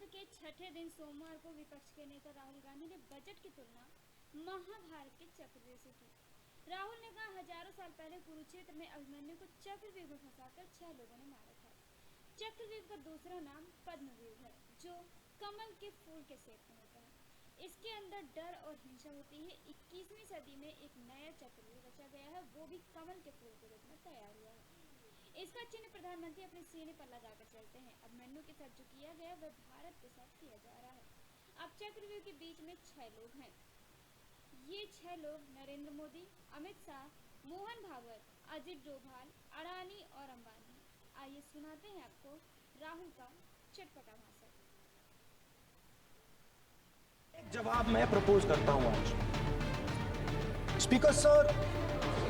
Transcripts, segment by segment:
सत्र के छठे दिन सोमवार को विपक्ष के नेता राहुल गांधी ने बजट की तुलना महाभारत के चक्रव्यूह से की। राहुल ने कहा, हजारों साल पहले कुरुक्षेत्र में अभिमन्यु को चक्रव्यूह में फंसाकर 6 लोगों ने मारा था। चक्रव्यूह का दूसरा नाम पद्मव्यूह है, जो कमल के फूल के शेप में होता है। इसके अंदर डर और हिंसा होती है। 21वीं सदी में एक नया चक्रव्यूह रचा गया है, वो भी कमल के फूल के रूप में तैयार हुआ है। इसका चिन्ह प्रधानमंत्री अपने सीने पर लगाकर चलते हैं। अभिमन्यु के साथ जो किया गया वह भारत के साथ किया जा रहा है। अब चक्रव्यूह के बीच में 6 लोग हैं। ये 6 लोग नरेंद्र मोदी, अमित शाह, मोहन भागवत, अजित डोभाल, अडानी और अंबानी। आइए सुनाते हैं आपको राहुल का चटपटा भाषण। एक जवाब मैं प्रपोज करता हूं आज। स्पीकर सर,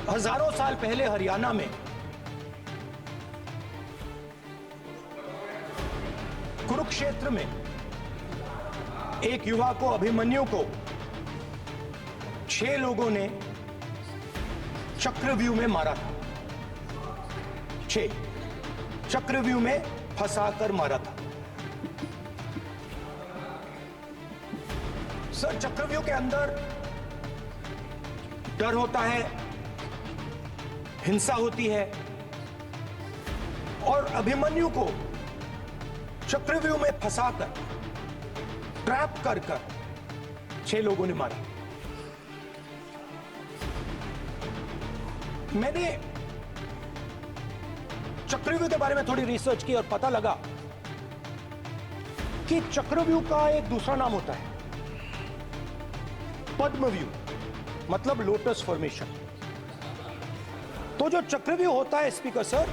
हजारों साल पहले हरियाणा में कुरुक्षेत्र में एक युवा को, अभिमन्यु को 6 लोगों ने चक्रव्यूह में मारा था। 6 चक्रव्यूह में फंसाकर मारा था। सर, चक्रव्यूह के अंदर डर होता है, हिंसा होती है, और अभिमन्यु को चक्रव्यूह में फंसाकर, ट्रैप कर 6 लोगों ने मारा। मैंने चक्रव्यूह के बारे में थोड़ी रिसर्च की और पता लगा कि चक्रव्यूह का एक दूसरा नाम होता है पद्मव्यूह, मतलब लोटस फॉर्मेशन। तो जो चक्रव्यूह होता है स्पीकर सर,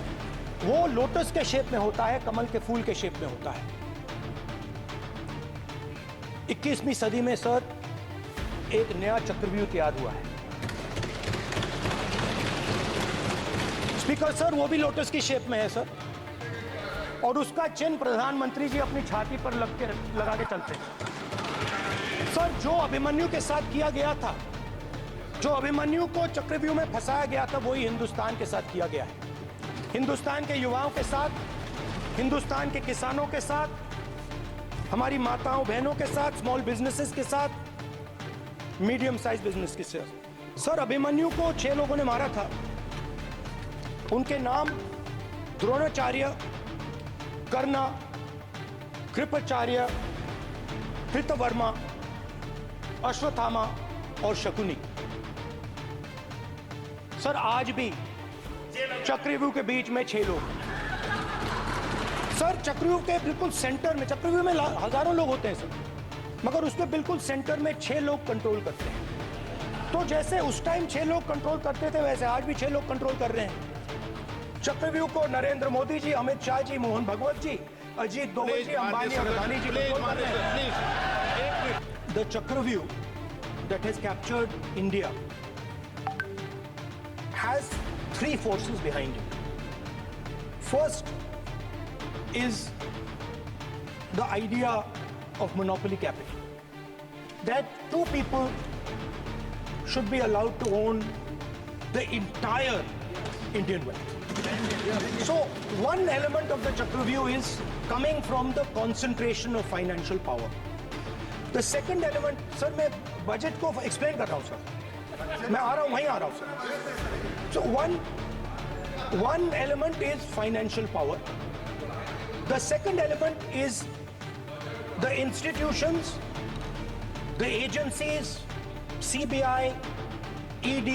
वो लोटस के शेप में होता है, कमल के फूल के शेप में होता है। 21वीं सदी में सर एक नया चक्रव्यूह तैयार हुआ है स्पीकर सर, वो भी लोटस की शेप में है सर, और उसका चिन्ह प्रधानमंत्री जी अपनी छाती पर लगा के चलते हैं। सर, जो अभिमन्यु के साथ किया गया था, जो अभिमन्यु को चक्रव्यूह में फंसाया गया था, वही हिंदुस्तान के साथ किया गया है। हिंदुस्तान के युवाओं के साथ, हिंदुस्तान के किसानों के साथ, हमारी माताओं बहनों के साथ, स्मॉल बिजनेसेस के साथ, मीडियम साइज बिजनेस के साथ। सर, अभिमन्यु को 6 लोगों ने मारा था। उनके नाम द्रोणाचार्य, कर्णा, कृपाचार्य, कृतवर्मा, अश्वत्थामा और शकुनी। सर, आज भी चक्रव्यूह के बीच में 6 लोग। सर, चक्रव्यूह के बिल्कुल सेंटर में, चक्रव्यूह में हजारों लोग होते हैं सर, मगर उसके बिल्कुल सेंटर में 6 लोग कंट्रोल करते हैं। तो जैसे उस टाइम 6 लोग कंट्रोल करते थे, वैसे आज भी 6 लोग कंट्रोल कर रहे हैं। चक्रव्यूह को नरेंद्र मोदी जी, अमित शाह जी, मोहन भागवत जी, अजीत डोभाल जी, अंबानी और अडानी जी कंट्रोल कर रहे हैं। द चक्रव्यूह that has captured India has 3 forces behind it. First is the idea of monopoly capital, that 2 people should be allowed to own the entire Indian wealth. So one element of the Chakravhyuh is coming from the concentration of financial power. The second element, sir, मैं budget को explain कर रहा हूं sir, मैं आ रहा हूं, वहीं आ रहा हूं sir. So one element is financial power. The second element is the institutions, the agencies, CBI, ED,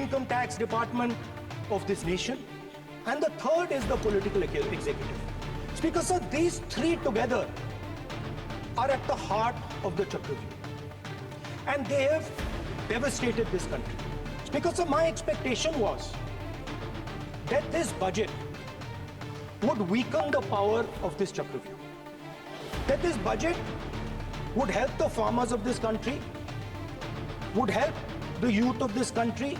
Income Tax Department of this nation, and the third is the political executive. Because sir, these 3 together are at the heart of the Chakravhyuh, and they have devastated this country. Because of my expectation was that this budget would weaken the power of this Chakravhyuh, that this budget would help the farmers of this country, would help the youth of this country,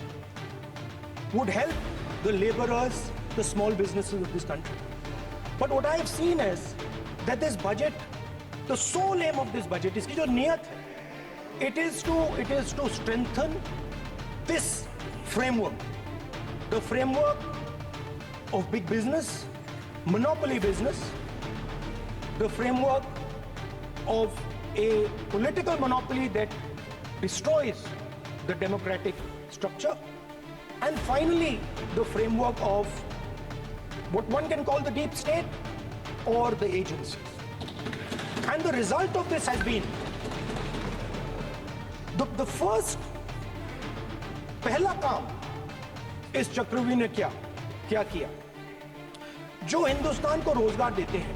would help the laborers, the small businesses of this country. But what I have seen is that this budget, the sole aim of this budget, इसकी जो नियत है, it is to strengthen this framework, the framework of big business, monopoly business, the framework of a political monopoly that destroys the democratic structure, and finally the framework of what one can call the deep state or the agencies. And the result of this has been the first पहला काम इस चक्रव्यूह ने क्या किया? जो हिंदुस्तान को रोजगार देते हैं,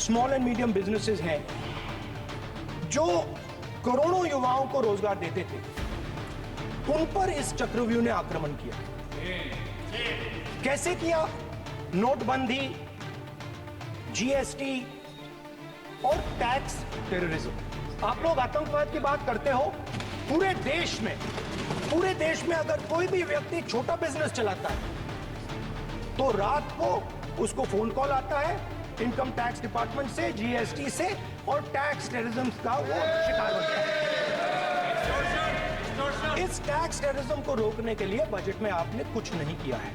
स्मॉल एंड मीडियम बिजनेसेस हैं, जो करोड़ों युवाओं को रोजगार देते थे, उन पर इस चक्रव्यूह ने आक्रमण किया। कैसे किया? नोटबंदी, जीएसटी और टैक्स टेररिज्म। आप लोग आतंकवाद की बात करते हो, पूरे देश में अगर कोई भी व्यक्ति छोटा बिजनेस चलाता है तो रात को उसको फोन कॉल आता है इनकम टैक्स डिपार्टमेंट से, जीएसटी से, और टैक्स टेररिज्म का वो शिकार बनता है। इस टैक्स टेररिज्म को रोकने के लिए बजट में आपने कुछ नहीं किया है।